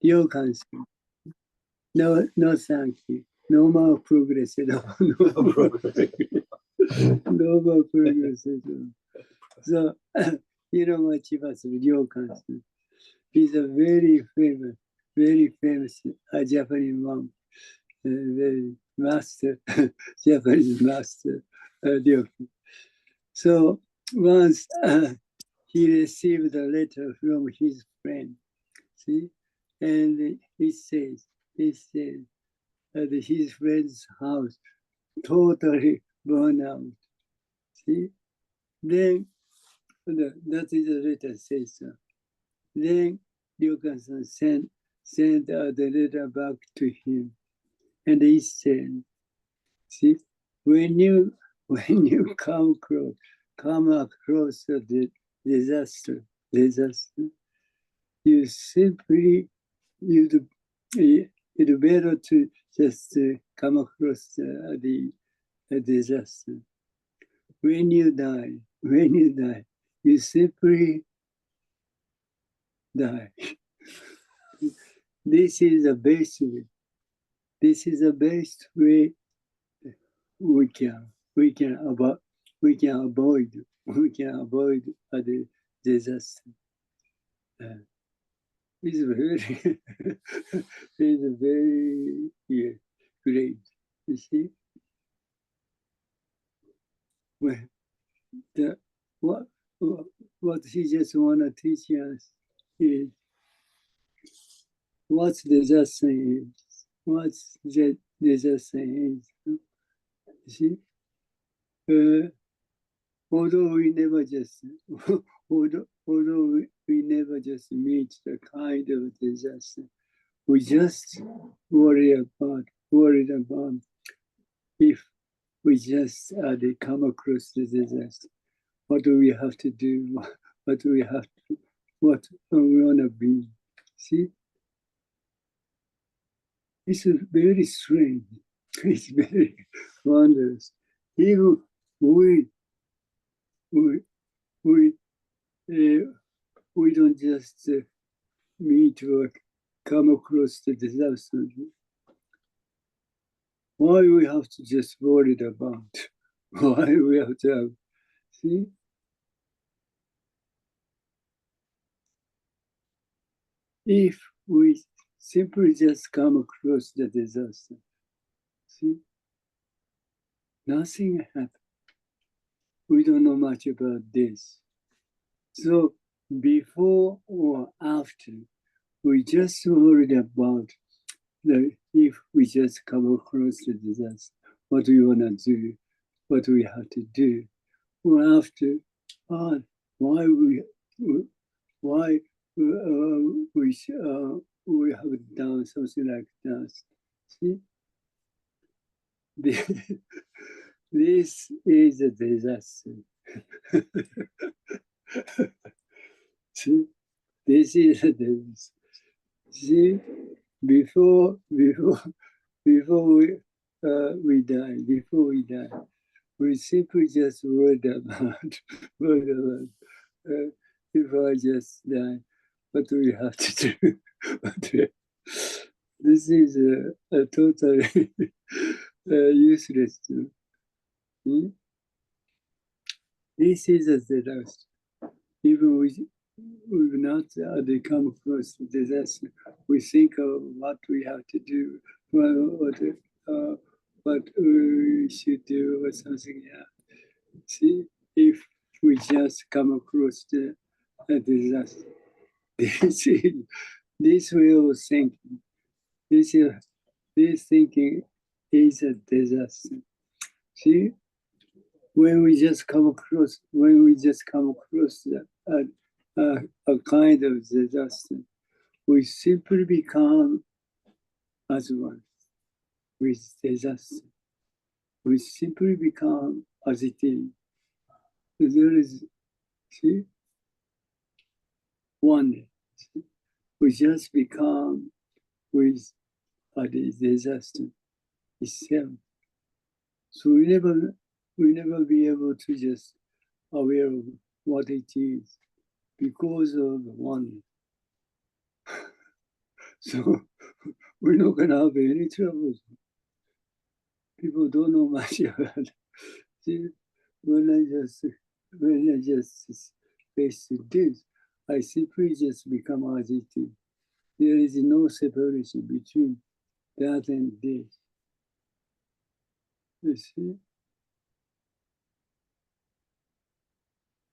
Ryokan-san, no, thank you. No more progress at all. No more progress at all. So, Ryokan-san. He's a very famous Japanese monk, very master, Japanese master. So once he received a letter from his friend, see, and he says that his friend's house totally burned out. See, then that is the letter says so. Then Ryokan-san sent the letter back to him, and he said, "See, when you come across the disaster, you simply it's better to just come across the disaster. When you die, you simply die. This is the best way. This is the best way we can avoid the disaster. It's very great. You see, well, what he just want to teach us is what disaster is. What disaster is. You see, although we never just meet the kind of disaster, we just worried about if we just come across the disaster. What do we have to do? What do we want to be? See, it's very strange. It's very wondrous. Even we don't just meet or come across the disaster. Why we have to just worry about? Why we have to have, see? If we simply just come across the disaster, see? Nothing happened. We don't know much about this. So before or after, we just worried about if we just come across the disaster, what do we want to do? What do we have to do? Or after, why we have done something like that? See, this is a disaster. See, this is a disaster. See, before we die, we simply just worried about if I just die, what do we have to do? This is a totally useless too. This is a disaster. Even we've not come across the disaster, we think of what we have to do, what we should do or something. Yeah. See, if we just come across the disaster, this way of thinking, this thinking is a disaster. See, when we just come across a kind of disaster, we simply become as one with disaster. We simply become as it is. There is, see, oneness. We just become with the disaster itself. So we never be able to just aware of what it is because of one. So we're not going to have any trouble. People don't know much about it. See, when I just face this, I simply just become adjective. There is no separation between that and this. You see?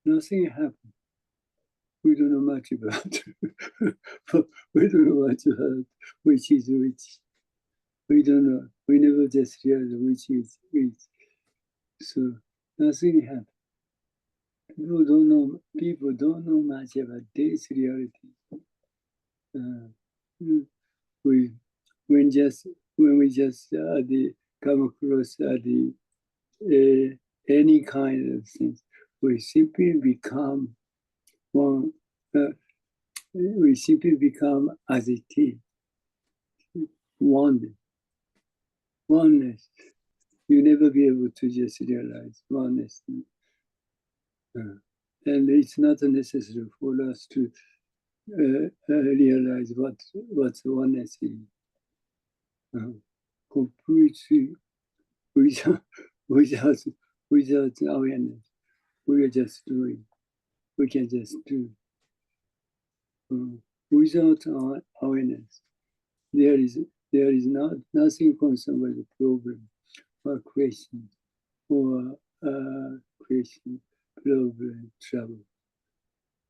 Nothing happened. We don't know much about it. We don't know much about which is which. We don't know. We never just realize which is which. So nothing happened. People don't know much about this reality. We when we just come across any kind of things, we simply become one. We simply become as it is, oneness. Oneness. You never be able to just realize oneness. And it's not necessary for us to realize what oneness is. Completely without awareness, we are just doing. We can just do. Without awareness, there is nothing concerned with the problem or question or question, problem, trouble.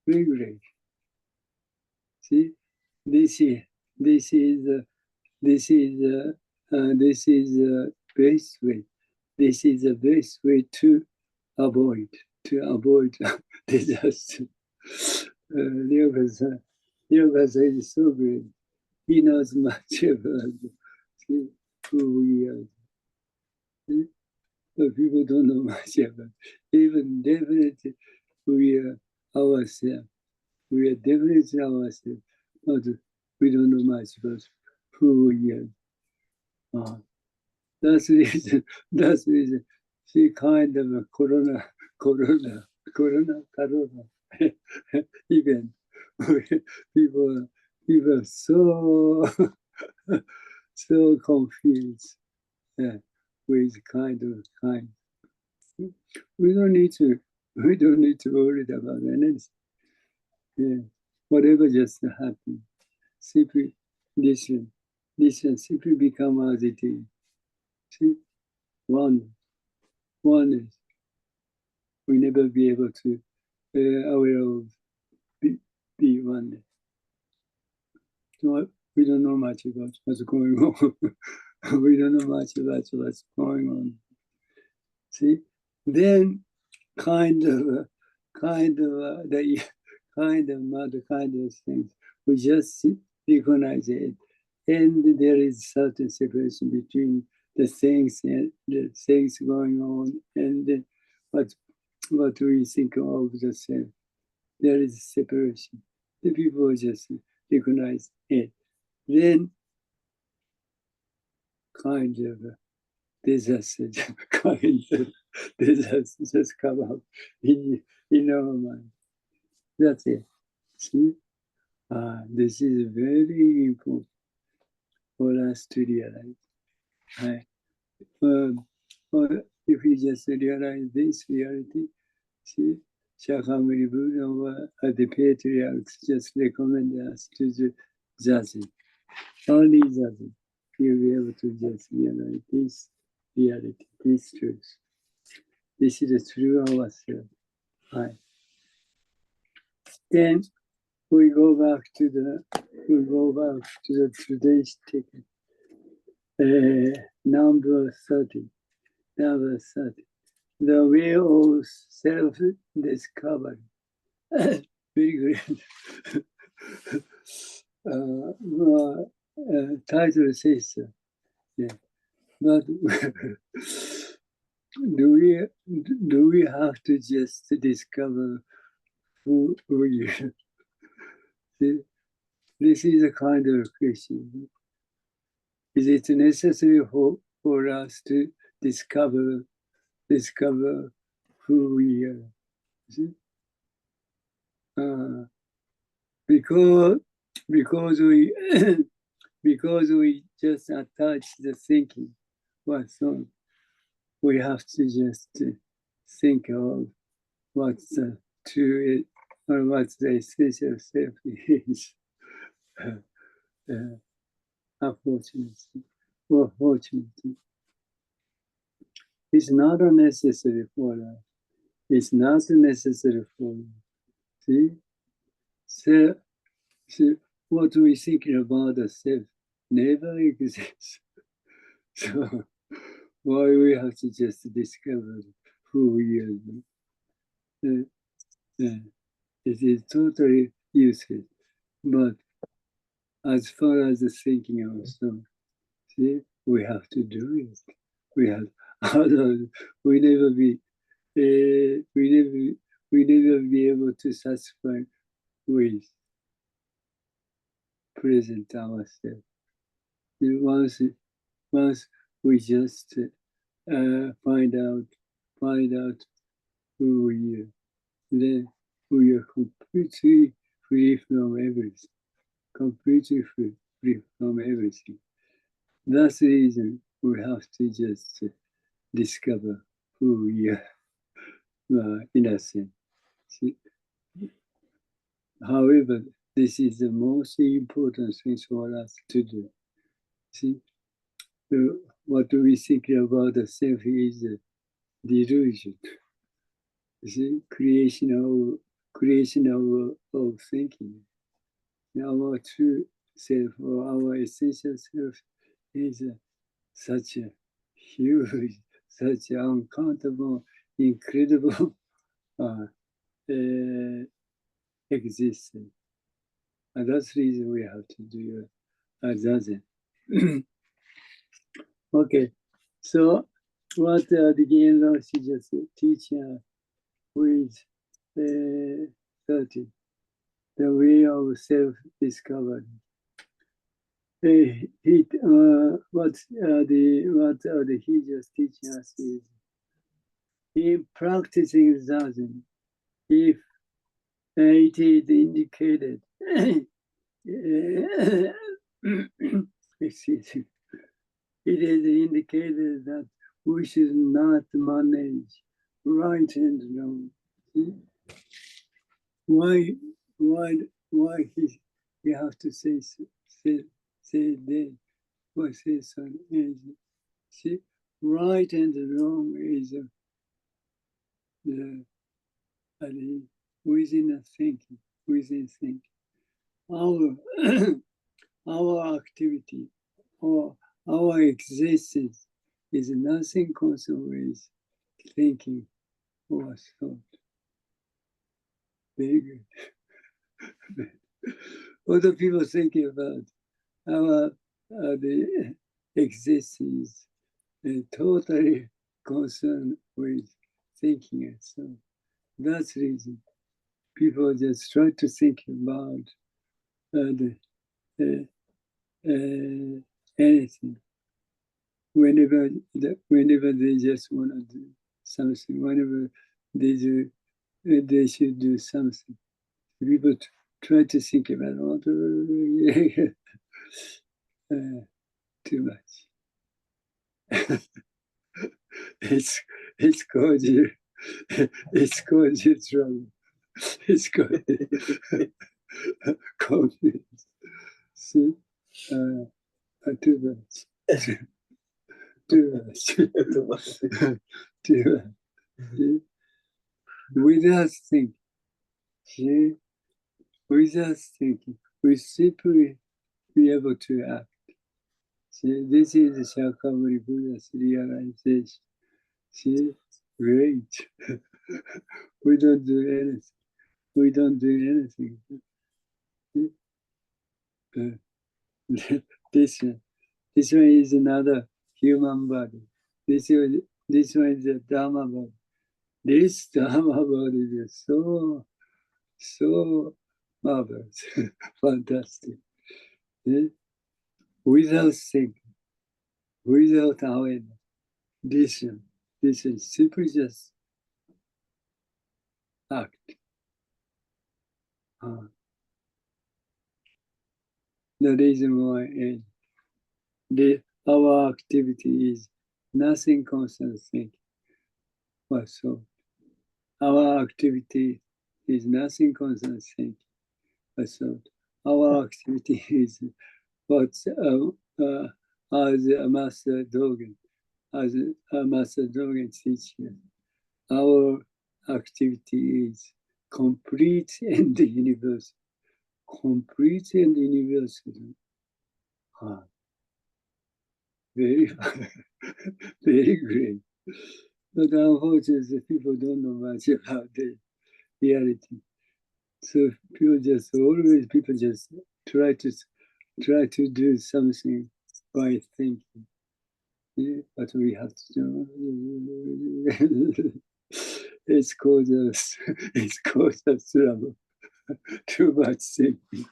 Regulate. See, this is the best way. This is the best way to avoid disaster. Ryoga-san is so great. He knows much about who we are. But people don't know much about it. Even definitely we are ourselves. We are definitely ourselves. But we don't know much about who we are. That's the reason. She kind of a corona event. People are so so confused with kind. We don't need to worry about anything. Whatever just happened, simply listen, simply become as it is. See, one is we never be able to aware of be one. So we don't know much about what's going on. We don't know much about what's going on. See, then kind of things. We just recognize it, and there is certain separation between the things and the things going on, and what we think of the self. There is separation. The people just recognize it. Then kind of disaster, just come up in our mind. That's it. See, this is very important for us to realize. If we just realize this reality, see, Shakyamuni Buddha or the patriarchs just recommend us to do zazen. Only zazen. You'll be able to just realize this reality, this truth. This is the true ourselves. Then we go back to today's ticket. Number 30. The way of self-discovery. Very good. Title says so. Yeah. But do we have to just discover who we are? This is a kind of question. Is it necessary for us to discover who we are? Because we because we just attach the thinking, well, so we have to just think of what's the true or what's the essential self is. Unfortunately, or fortunately, it's not necessary for us. It's not necessary for you. See? So what we think about the self never exists. So why we have to just discover who we are? It is totally useless. But as far as the thinking also, see, we have to do it. We have otherwise we never be we never be able to satisfy with present ourselves. Once we just find out who we are, then we are completely free from everything. Completely free from everything. That's the reason we have to just discover who we are, in a sense. See? However, this is the most important thing for us to do. See, what we think about the self is a delusion. See, creation of thinking. Our true self or our essential self is such a huge, such uncountable, incredible existence. And that's the reason we have to do zazen. Okay, so what the Jinen Roshi just teaching with 30, the way of self-discovery. He just teaching us is in practicing zazen, if it is indicated, excuse me, it is indicated that we should not manage right and wrong. Why he have to say that or say something? See, right and wrong is within thinking. Our activity or our existence is nothing concerned with thinking or thought. Very good. What do people think about our the existence totally concerned with thinking and so that's the reason people just try to think about anything whenever they just want to do something, whenever they should do something. People try to think about too much. It's caused you trouble. It's caused confidence. See, too much. Too much. Too much. Without thinking. See, without thinking, we simply be able to act. See, this is the Shakyamuni Buddha's realization. See, great. We don't do anything. We don't do anything. This one is another human body. This one is a Dharma body. This Dharma body is so marvelous, fantastic. Without thinking, without awareness, this is simply just act. The reason why is our activity is nothing constant thinking. But so our activity is nothing constant thinking. But so our activity is what as a master Dogen, as a master Dogen teacher, our activity is complete and universal. Complete and universal. Very, very great. But unfortunately, people don't know much about the reality. So people just try to do something by thinking. Yeah, but we have to do. It's caused us trouble. Too much thinking.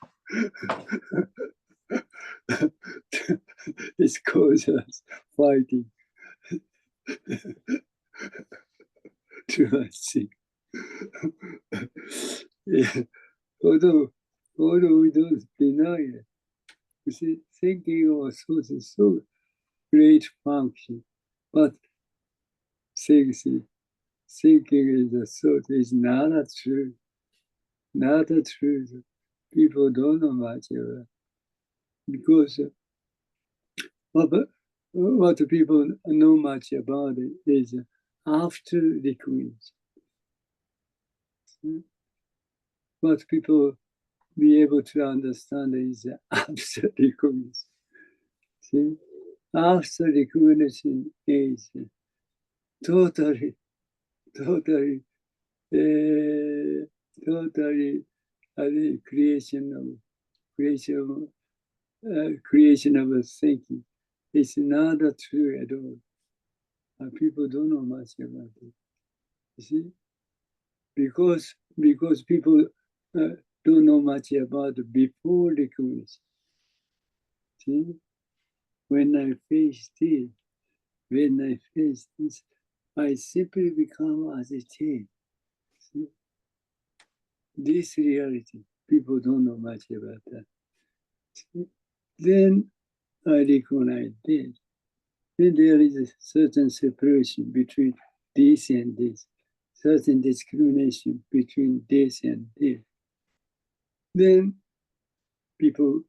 It's caused us fighting. Too much thinking. Yeah. Although we don't deny it, you see, thinking also is so great function, but thinking is a thought is not a truth. Not a truth. People don't know much about it. Because what people know much about it is after recognition. What people be able to understand is after recognition. See? After recognition is totally totally creation of a thinking. It's not true at all. People don't know much about it. You see, because people don't know much about before recognition. See, when I face this, I simply become as it is. See? This reality, people don't know much about that. See? Then I recognize this. Then there is a certain separation between this and this, certain discrimination between this and this. Then people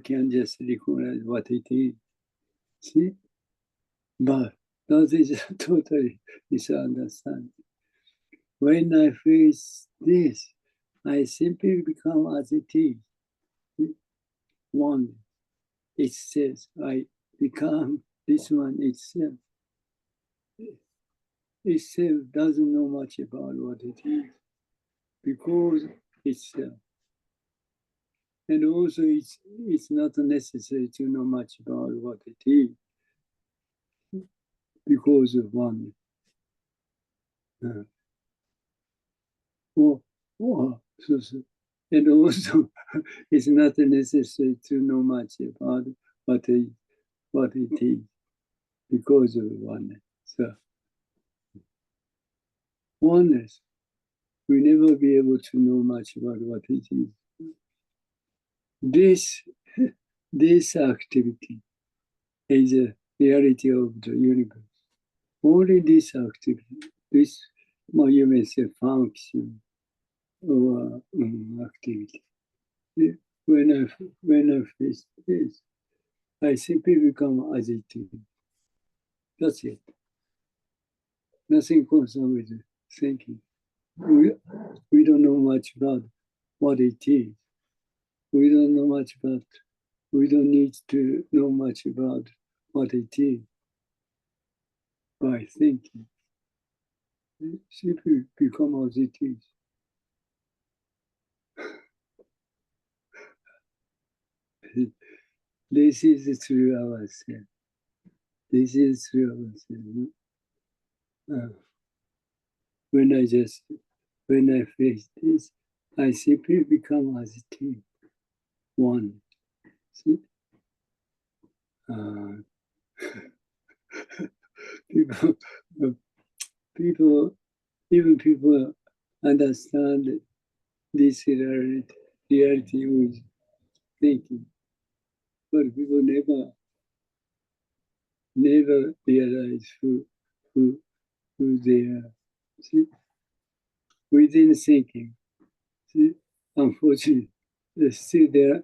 can just recognize what it is. See, but that is totally misunderstanding. When I face this, I simply become as it is. One, it says I become this one itself. Itself doesn't know much about what it is because itself. And also it's not necessary to know much about what it is because of one. And also it's not necessary to know much about what it is because of oneness. So oneness, we never be able to know much about what it is. This activity is a reality of the universe. Only this activity, you may say function or activity. When I face this, I simply become as it is. That's it. Nothing concerned with thinking. We don't know much about what it is. We don't need to know much about what it is by thinking. It simply become as it is. This is through ourselves. This is through ourselves. When I face this, I simply become as it is. One. See? People understand this reality. reality with thinking. But people never realize who they are. See, within thinking, see, unfortunately, still there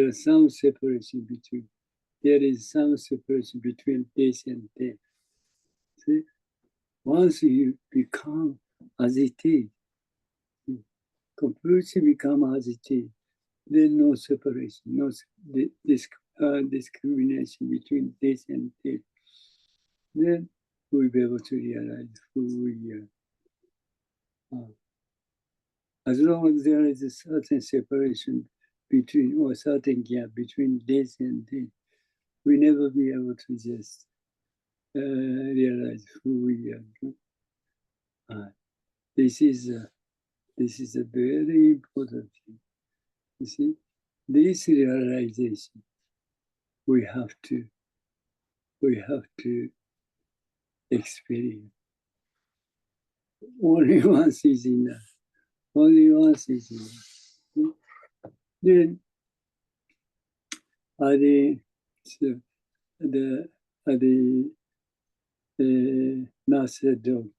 are some separation between. There is some separation between this and that. See, once you become agitated, completely become agitated, then no separation, no discrimination between this and that. Then we'll be able to realize who we are. As long as there is a certain separation between, or certain gap between this and this, we never be able to just realize who we are. This is a very important thing. You see, this realization we have to experience. Only once is enough. Only once is enough. Then the master dog.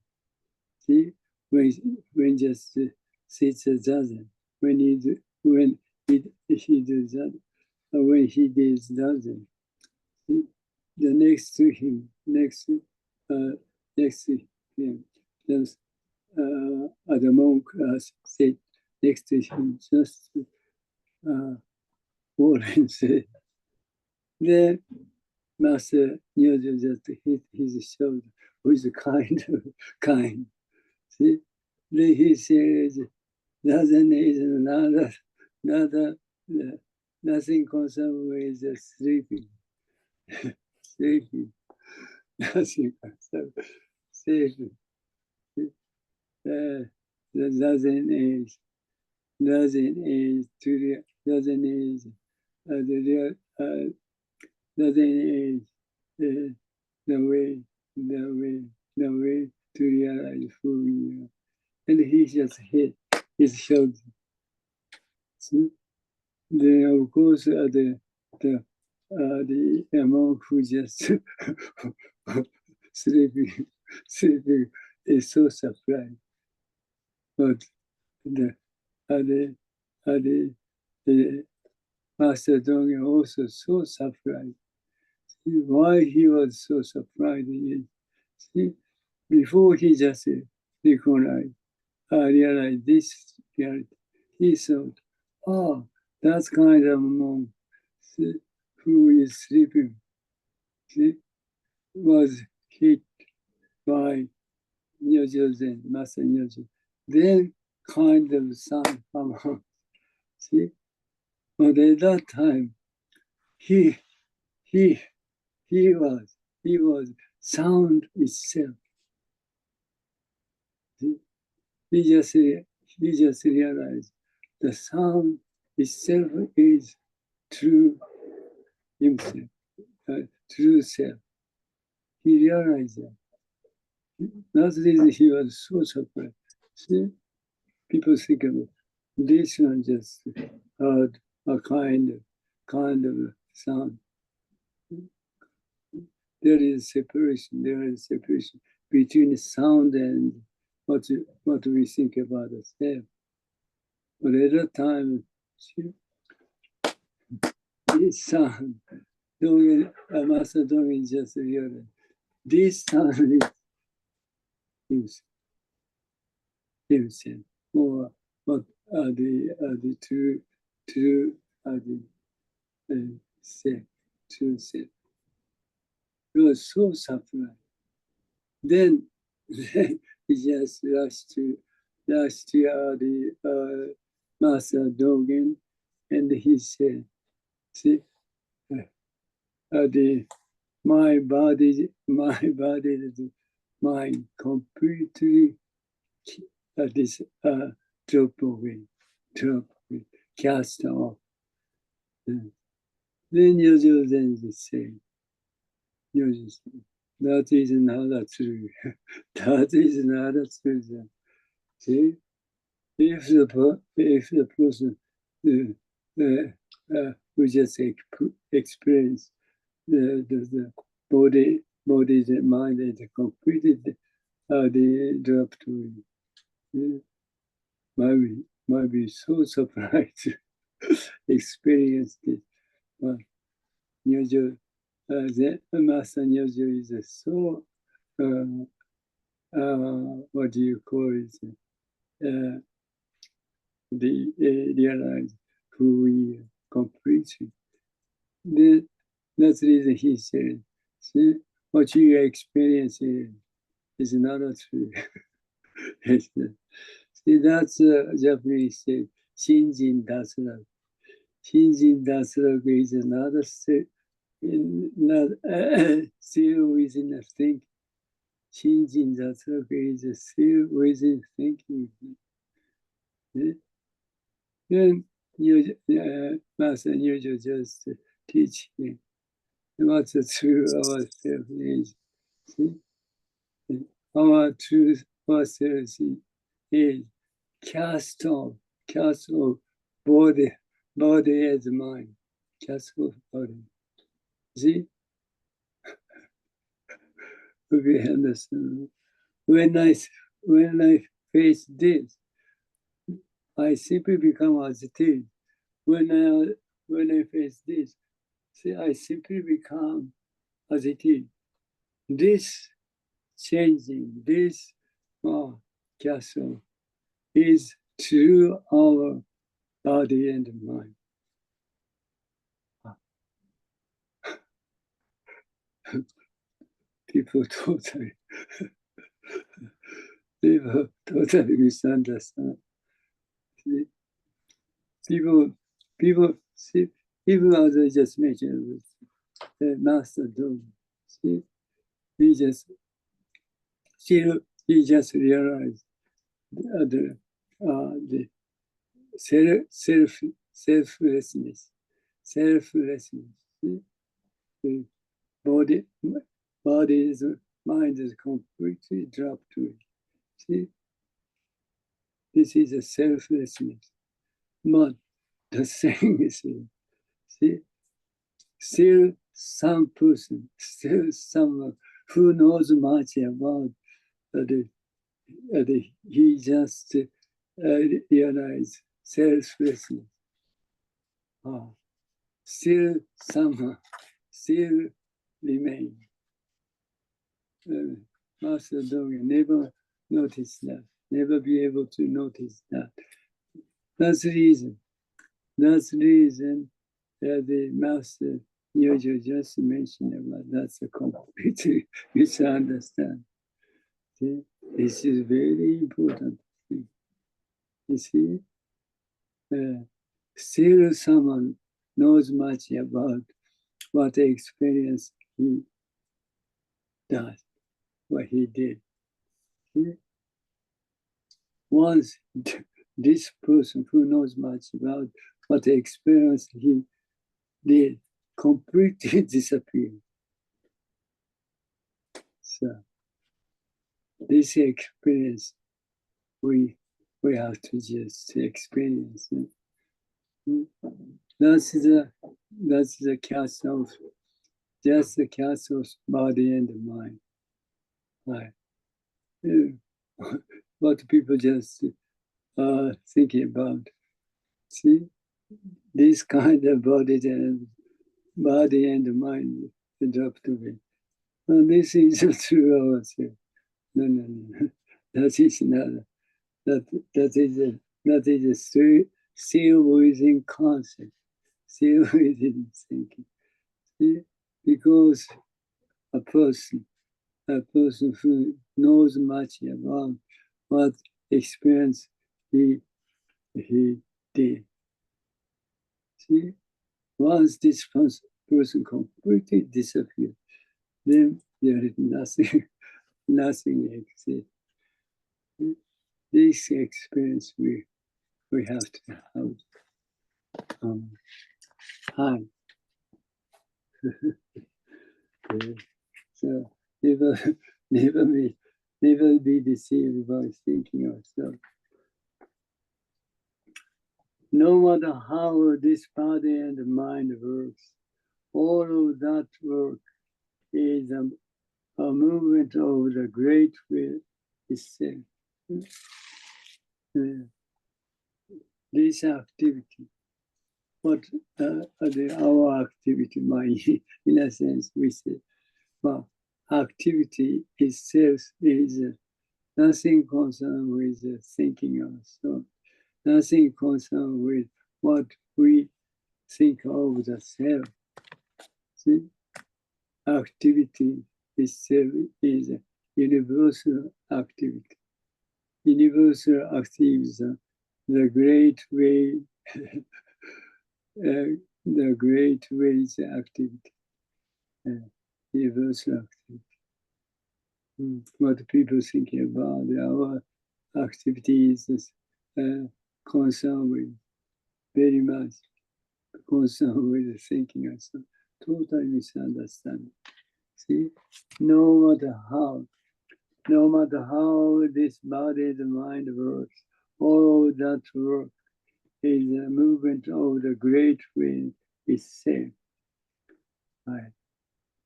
See, when just sits zazen, when he does that, when he does zazen, see, the next to him, just the monk sit next to him, just fall and say, then Master Nyojo just hit his shoulder with kind. See, then he says, doesn't is nothing concerned with sleeping. Sleeping. Nothing concerned. Sleeping. Doesn't is the way to realize who we are. And he just hit his shoulder. See? Then of course the monk who just sleeping is so surprised. But the Master Dogen also so surprised. See, why he was so surprised is, see, before he just realized this reality, he thought, oh, that's kind of monk who is sleeping, see, was hit by Nyojo Zen, Master Nyojo. Then kind of sound somehow, see, but at that time, he was sound itself. He just realized the sound itself is true himself, true self. He realized that. That's the reason he was so surprised. See, people think of it. This one just heard a kind of sound. There is separation between sound and what we think about ourselves. But at that time, this sound, Master Dogen just realized, this sound is himself, or what are the true self, true self. He was so surprised. Then he just rushed to the Master Dogen, and he said, see, my body, the mind completely drop away, cast off. Then Nyojo Zen say, that is not true. That is not true. See, if the person who just experience the body, the mind, and completed the drop to might be so surprised to experience this. But Nyojo, the Master Nyojo is so what do you call it? They realize who we completely. That's the reason he said, see, what you experience is not true. See, that's Japanese say, Shinjin Dasuraku. Shinjin Dasuraku is another still within the thinking. Shinjin Dasuraku is still within thinking. Then Master Nyojo just teach him what the true ourself is. See? Our truth ourselves is cast off body as mind. Cast off body. See? We understand. When I face this, I simply become agitated. When I face this, see, I simply become agitated. This changing, this castle is to our body and mind. People totally misunderstand. People see, even as I just mentioned, the Master Dojo, see, he just realized the selflessness. See? The body's mind is completely dropped to it. See, this is a selflessness. But the thing is, see, still some person, still someone who knows much about he just realized selflessness. Still somehow, still remain. Master Dogen never noticed that, never be able to notice that. That's the reason that the Master Nyojo just mentioned about that's a complete misunderstanding. See? This is very important. You see, still someone knows much about what experience he does, what he did. See? Once this person who knows much about what experience he did completely disappeared. So this experience we have to just experience it. That's the cast of just the cast of body and mind. Right. What people just thinking about. See, this kind of body and mind drop to me. And this is true ourselves. No. That is not. That is still within concept, still within thinking. See? Because a person who knows much about what experience he did. See, once this person completely disappears, then there is nothing exists. This experience we have to have high. So never be deceived by thinking ourselves. no matter how this body and mind works, all of that work is a movement of the great will itself. This activity, what our activity, in a sense, we say, well, activity itself is nothing concerned with thinking also, nothing concerned with what we think of the self. See? Activity itself is a universal activity. Universal activism, the great way, the great ways activity, universal activity. What people thinking about our activities is concerned with very much concerned with thinking and so totally misunderstanding. See, no matter how this body and mind works, all that work is a movement of the great will itself. Right.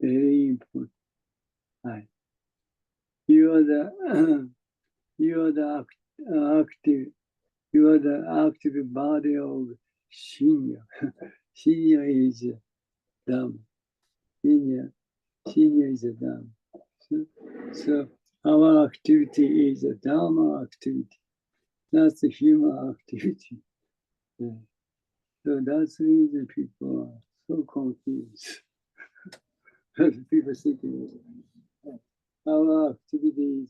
Very important. Right. You are the active body of Shinya. Shinya is Dhamma. Shinya is a Dhamma. So our activity is a Dharma activity. That's a human activity. Yeah. So that's the reason people are so confused. People thinking our activity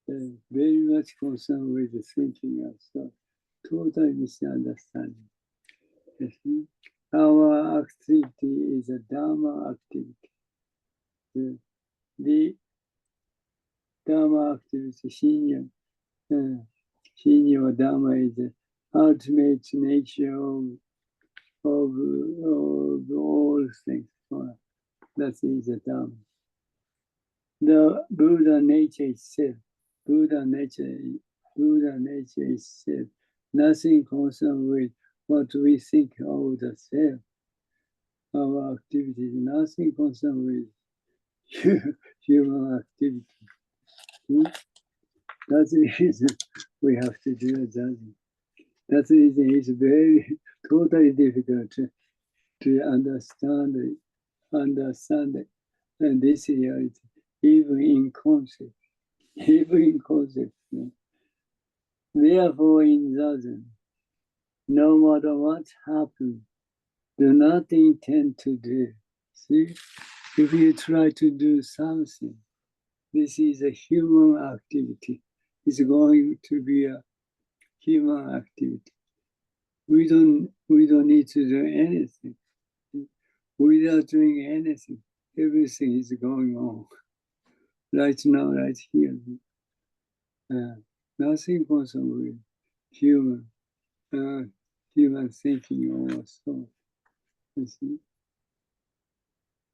is very much concerned with the thinking and stuff. Totally misunderstanding. Our activity is a Dharma activity. The Dharma activity, Shinya or Dharma is the ultimate nature of all things. That is the Dharma. The Buddha nature itself, Buddha nature itself, nothing concerned with what we think of the self. Our activity is nothing concerned with human activity. That's the reason we have to do that. That's the reason it's very totally difficult to understand it, and this reality, even in concept. Therefore, in Zazen, no matter what happens, do not intend to do. See, if you try to do something, this is a human activity. It's going to be a human activity. We don't need to do anything. Without doing anything, everything is going on. Right now, right here. Nothing concerned with human thinking or so.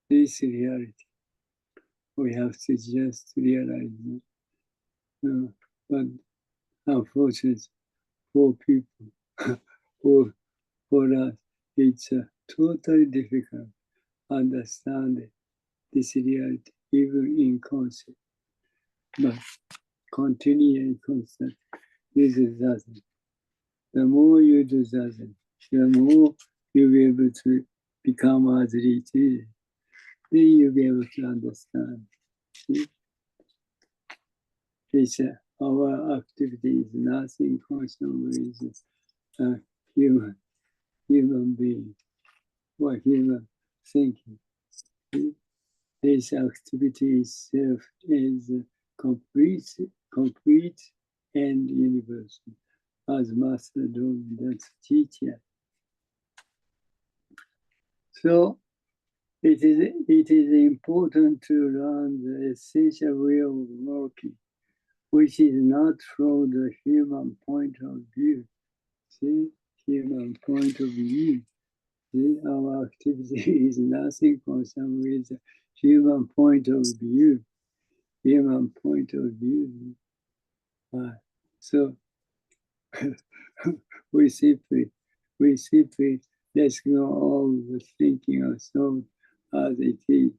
This reality. We have to just realize that. But unfortunately, for people, for us, it's totally difficult to understand this reality, even in concept. But continuing concept, this is Zazen. The more you do Zazen, the more you'll be able to become as it is. Then you'll be able to understand. See? It's, our activity is nothing concerned with human being or human thinking. See? This activity itself is complete and universal, as Master Domi, that's teacher. So it is important to learn the essential way of working, which is not from the human point of view. See, human point of view. See, our activity is nothing concerned with the human point of view. Human point of view. So simply let go all the thinking of thought as it is.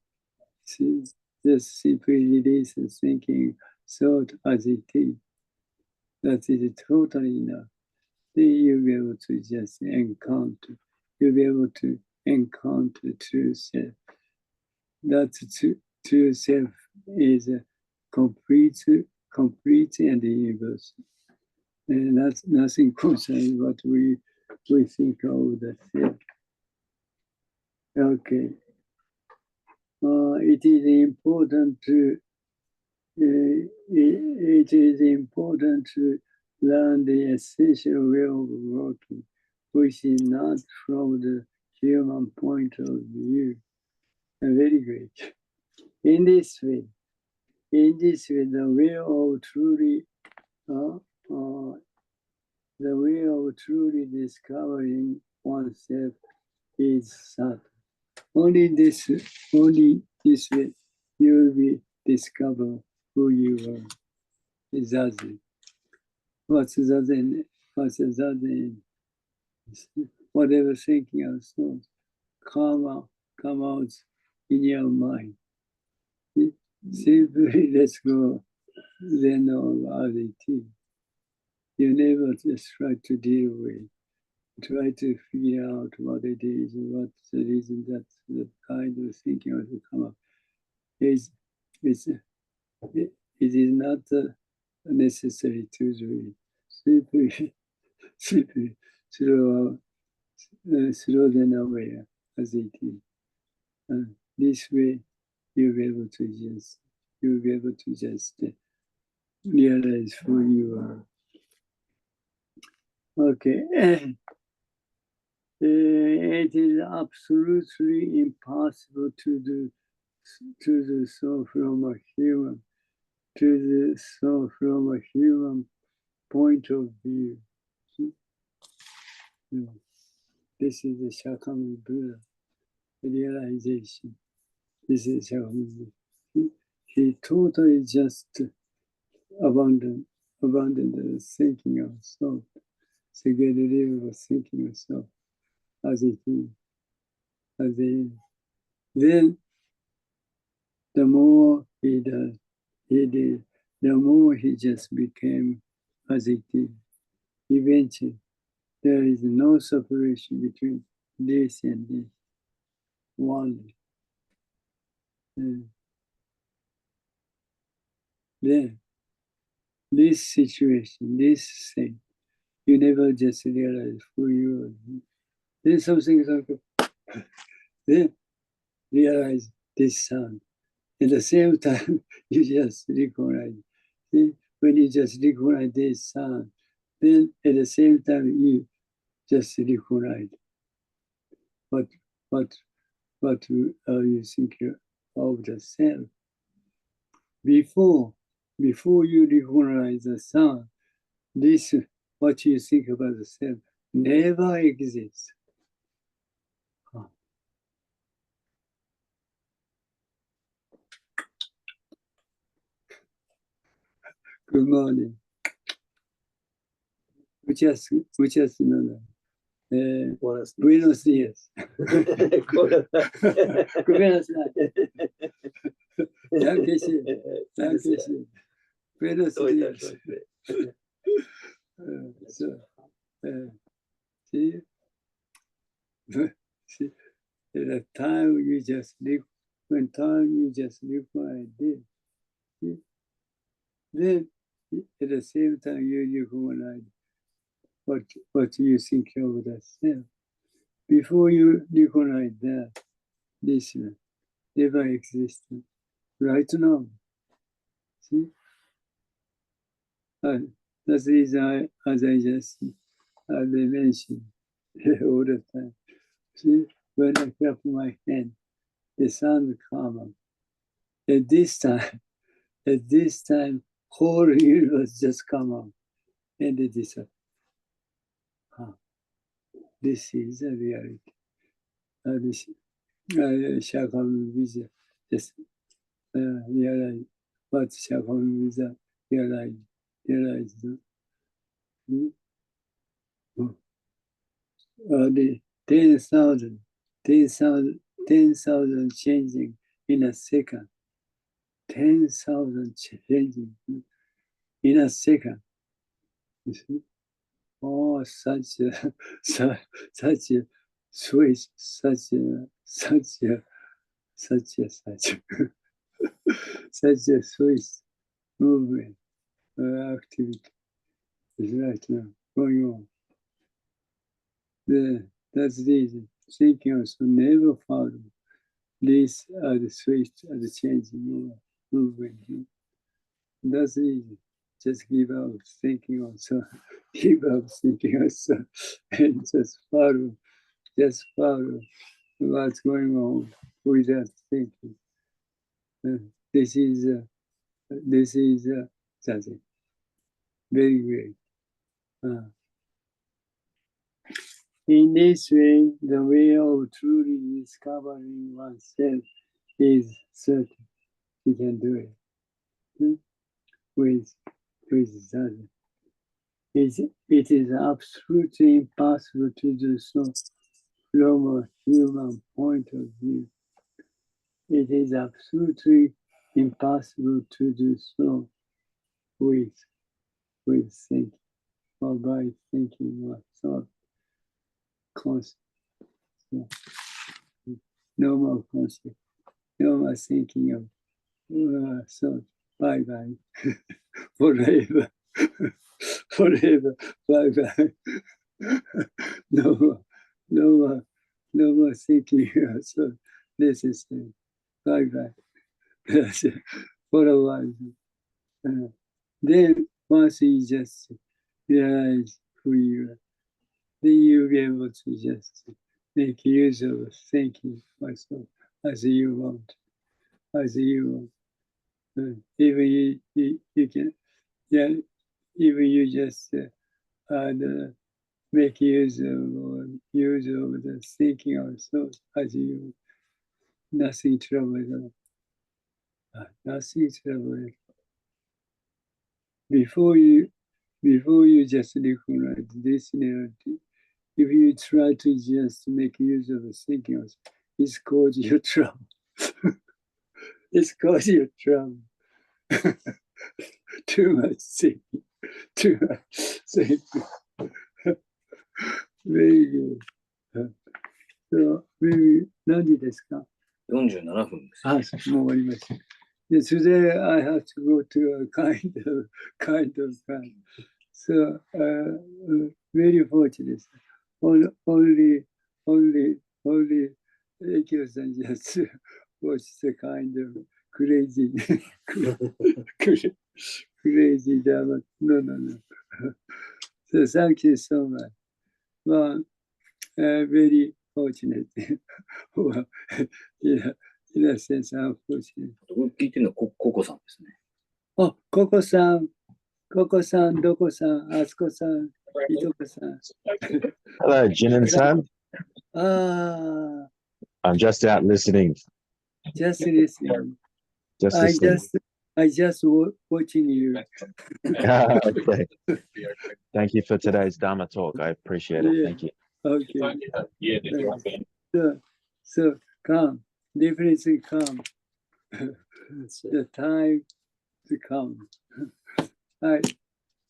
Just simply release the thinking thought as it is. That is totally enough. Then you'll be able to just encounter. You'll be able to encounter true self. That true self is complete and universal. And that's nothing concerning what we think of the self. Okay. It is important to learn the essential way of working, which is not from the human point of view. Very great. In this way, the way of truly discovering oneself is that only this way you will discover who you are. Zazen. What's Zazen? Whatever thinking of thoughts come out in your mind. Simply let's go then of as it is. You never just try to deal with, try to figure out what it is, what's the reason that the kind of thinking has come up. It is not necessary to do it. Simply throw them away as it is. This way, you'll be able to just realize who you are. Okay. It is absolutely impossible to do so from a human point of view. This is the Shakyamuni Buddha realization. This is Shakyamuni. He totally just abandoned the thinking of thought, the level of thinking of thought as it is. Then the more he did, the more he just became as it is. Eventually, there is no separation between this and this. One. Then, this situation, this thing, you never just realize who you are. Then something is like, then realize this sound. At the same time, you just recognize. See? When you just recognize this sound, then at the same time, you just recognize what are you thinking of the self. Before you recognize the sound, this what you think about the self never exists. Good morning. Muchas no. Buenos días. Buenos días. Buenos días. See, the time you just live, when time you just live like this, see? Then at the same time you recognize what you think of the self. Before you recognize that, this never existed. Right now, see? That is as I just mentioned all the time. See, when I clap my hand, the sound comes up. At this time, whole universe just come up and it disappears. This is a reality. This Shakyamuni Buddha just realize what Shakyamuni Buddha realized. the 10,000 changing in a second. 10,000 changing in a second. You see? Oh, such a switch, such a such a switch movement activity is right now going on. That's the reason. Thinking also never follow. These are the switch, are the changing movement. That's easy. Just give up thinking also, give up thinking also, and just follow what's going on without thinking. This is that's it. Very great. In this way, the way of truly discovering oneself is certain. You can do it with that. It is absolutely impossible to do so from a human point of view. It is absolutely impossible to do so with thinking or by thinking or thought concept. So, no more concept, no more thinking of thought. Bye bye, forever, forever. Bye bye. No more thinking of thought necessary. Bye bye. For a while. Then once you just realize who you are, then you'll be able to just make use of thinking myself as you want, as you want. Even you can, yeah, even you just make use of the thinking of thought as you want. Nothing trouble at all. Nothing trouble at all. Before you just recognize this reality, if you try to just make use of the thinking, it's cause you trouble. It's cause you trouble. Too much thinking. Too much thinking. Very good. So, maybe 何時ですか 47分です。もう終わりました。Today I have to go to a kind of so very fortunate. Only Ekyo-san just watched the kind of crazy drama. No. So thank you so much. Well, very fortunate. Well, yeah. In a sense, unfortunate. 聞いてるのはココさんですね。あ、ココさん、どこさん、あすこさん、いとこさん。Hello, Jinen-san. I'm just out listening. Just listening. Just listening. I just watching you. Okay. Thank you for today's Dharma talk. I appreciate it. Thank you. Okay. So come. Definitely come. The time to come. Right.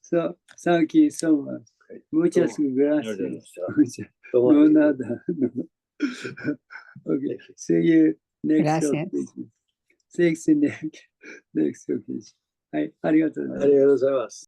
So thank you so much. Muchas gracias. No nada. Okay. See you next occasion. Next occasion. はい。ありがとうございます。